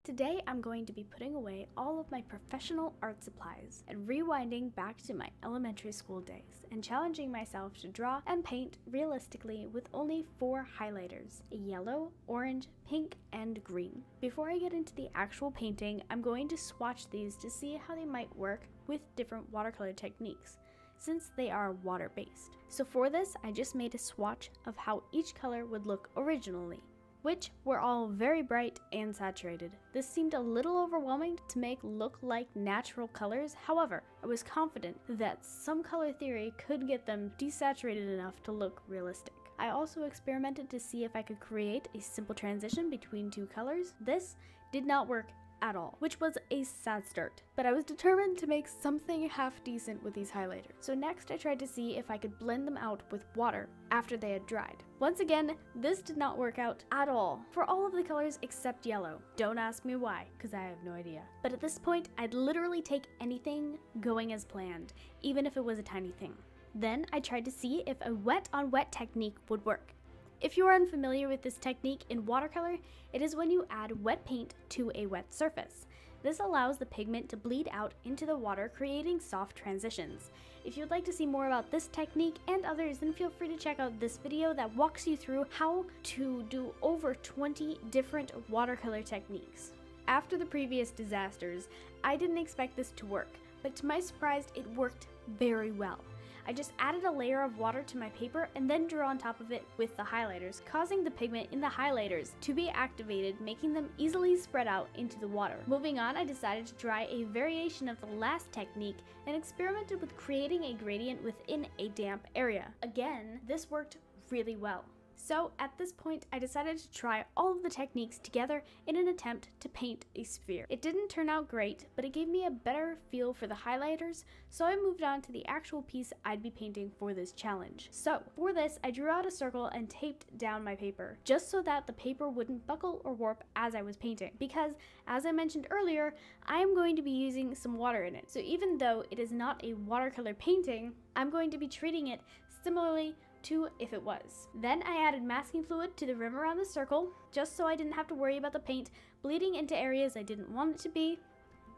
Today I'm going to be putting away all of my professional art supplies and rewinding back to my elementary school days and challenging myself to draw and paint realistically with only 4 highlighters: a yellow, orange, pink, and green. Before I get into the actual painting, I'm going to swatch these to see how they might work with different watercolor techniques, since they are water-based. So for this, I just made a swatch of how each color would look originally, which were all very bright and saturated. This seemed a little overwhelming to make look like natural colors. However, I was confident that some color theory could get them desaturated enough to look realistic. I also experimented to see if I could create a simple transition between 2 colors. This did not work at all, which was a sad start, but I was determined to make something half decent with these highlighters. So next I tried to see if I could blend them out with water after they had dried. Once again, this did not work out at all for all of the colors except yellow. Don't ask me why, because I have no idea. But at this point, I'd literally take anything going as planned, even if it was a tiny thing. Then I tried to see if a wet on wet technique would work. If you are unfamiliar with this technique in watercolor, it is when you add wet paint to a wet surface. This allows the pigment to bleed out into the water, creating soft transitions. If you'd like to see more about this technique and others, then feel free to check out this video that walks you through how to do over 20 different watercolor techniques. After the previous disasters, I didn't expect this to work, but to my surprise, it worked very well. I just added a layer of water to my paper and then drew on top of it with the highlighters, causing the pigment in the highlighters to be activated, making them easily spread out into the water. Moving on, I decided to try a variation of the last technique and experimented with creating a gradient within a damp area. Again, this worked really well. So at this point, I decided to try all of the techniques together in an attempt to paint a sphere. It didn't turn out great, but it gave me a better feel for the highlighters, so I moved on to the actual piece I'd be painting for this challenge. So for this, I drew out a circle and taped down my paper, just so that the paper wouldn't buckle or warp as I was painting, because as I mentioned earlier, I am going to be using some water in it. So even though it is not a watercolor painting, I'm going to be treating it similarly to if it was. Then I added masking fluid to the rim around the circle, just so I didn't have to worry about the paint bleeding into areas I didn't want it to be.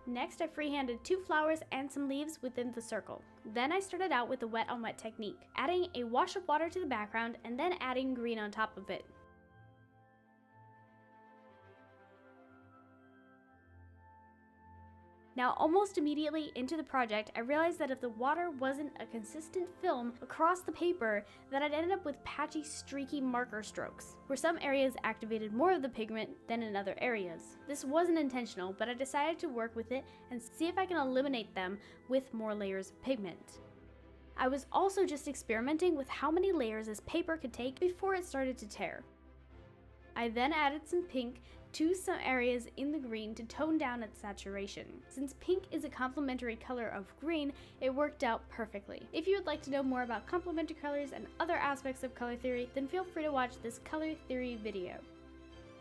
Next, I freehanded 2 flowers and some leaves within the circle. Then I started out with the wet on wet technique, adding a wash of water to the background and then adding green on top of it. Now, almost immediately into the project, I realized that if the water wasn't a consistent film across the paper, that I'd end up with patchy, streaky marker strokes, where some areas activated more of the pigment than in other areas. This wasn't intentional, but I decided to work with it and see if I can eliminate them with more layers of pigment. I was also just experimenting with how many layers this paper could take before it started to tear. I then added some pink to some areas in the green to tone down its saturation. Since pink is a complementary color of green, it worked out perfectly. If you would like to know more about complementary colors and other aspects of color theory, then feel free to watch this color theory video.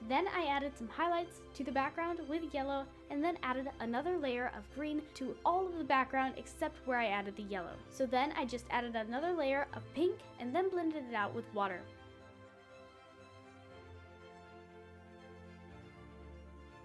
Then I added some highlights to the background with yellow and then added another layer of green to all of the background except where I added the yellow. So then I just added another layer of pink and then blended it out with water.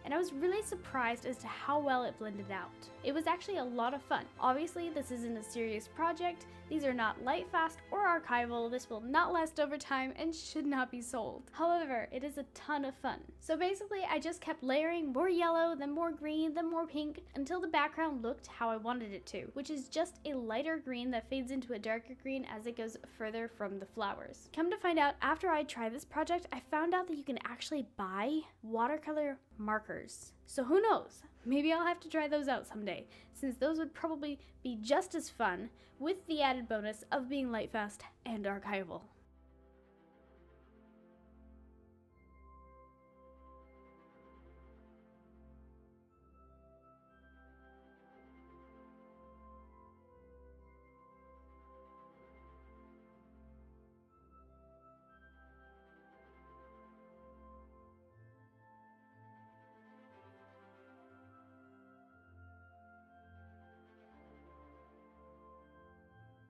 And I was really surprised as to how well it blended out. It was actually a lot of fun. Obviously, this isn't a serious project. These are not light, fast, or archival. This will not last over time and should not be sold. However, it is a ton of fun. So basically, I just kept layering more yellow, then more green, then more pink, until the background looked how I wanted it to, which is just a lighter green that fades into a darker green as it goes further from the flowers. Come to find out, after I tried this project, I found out that you can actually buy watercolor markers. So who knows? Maybe I'll have to try those out someday, since those would probably be just as fun, with the added bonus of being light, fast, and archival.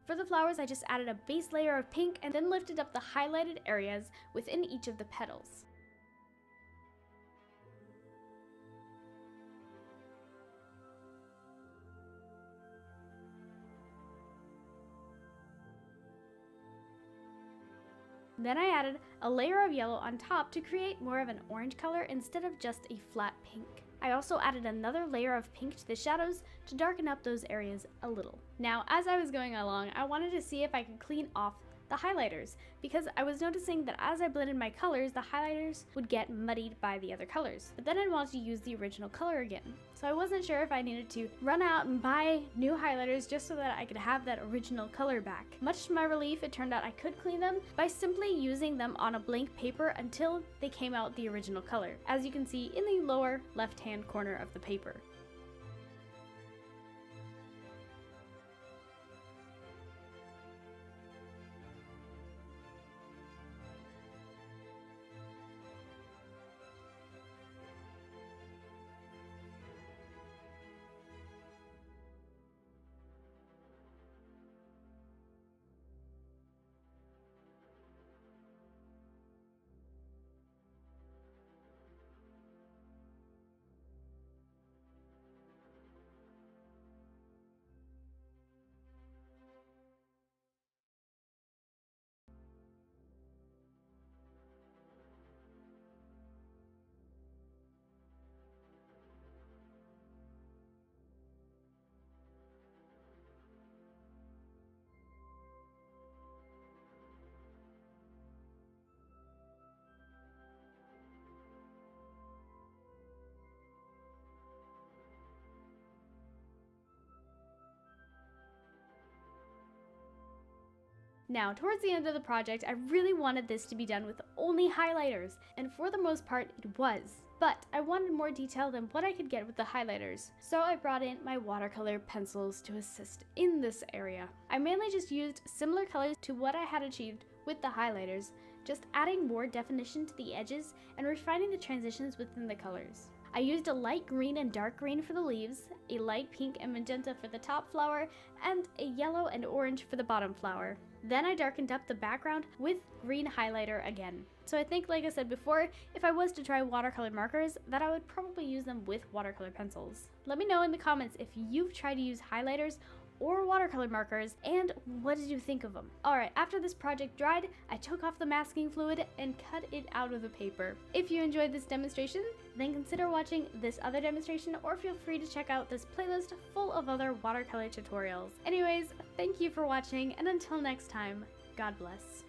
For the flowers, I just added a base layer of pink and then lifted up the highlighted areas within each of the petals. Then I added a layer of yellow on top to create more of an orange color instead of just a flat pink. I also added another layer of pink to the shadows to darken up those areas a little. Now, as I was going along, I wanted to see if I could clean off the highlighters, because I was noticing that as I blended my colors, the highlighters would get muddied by the other colors. But then I wanted to use the original color again. So I wasn't sure if I needed to run out and buy new highlighters just so that I could have that original color back. Much to my relief, it turned out I could clean them by simply using them on a blank paper until they came out the original color, as you can see in the lower left-hand corner of the paper. Now, towards the end of the project, I really wanted this to be done with only highlighters, and for the most part, it was. But I wanted more detail than what I could get with the highlighters, so I brought in my watercolor pencils to assist in this area. I mainly just used similar colors to what I had achieved with the highlighters, just adding more definition to the edges and refining the transitions within the colors. I used a light green and dark green for the leaves, a light pink and magenta for the top flower, and a yellow and orange for the bottom flower. Then I darkened up the background with green highlighter again. So I think, like I said before, if I was to try watercolor markers, that I would probably use them with watercolor pencils. Let me know in the comments if you've tried to use highlighters or watercolor markers, and what did you think of them? Alright, after this project dried, I took off the masking fluid and cut it out of the paper. If you enjoyed this demonstration, then consider watching this other demonstration, or feel free to check out this playlist full of other watercolor tutorials. Anyways, thank you for watching, and until next time, God bless.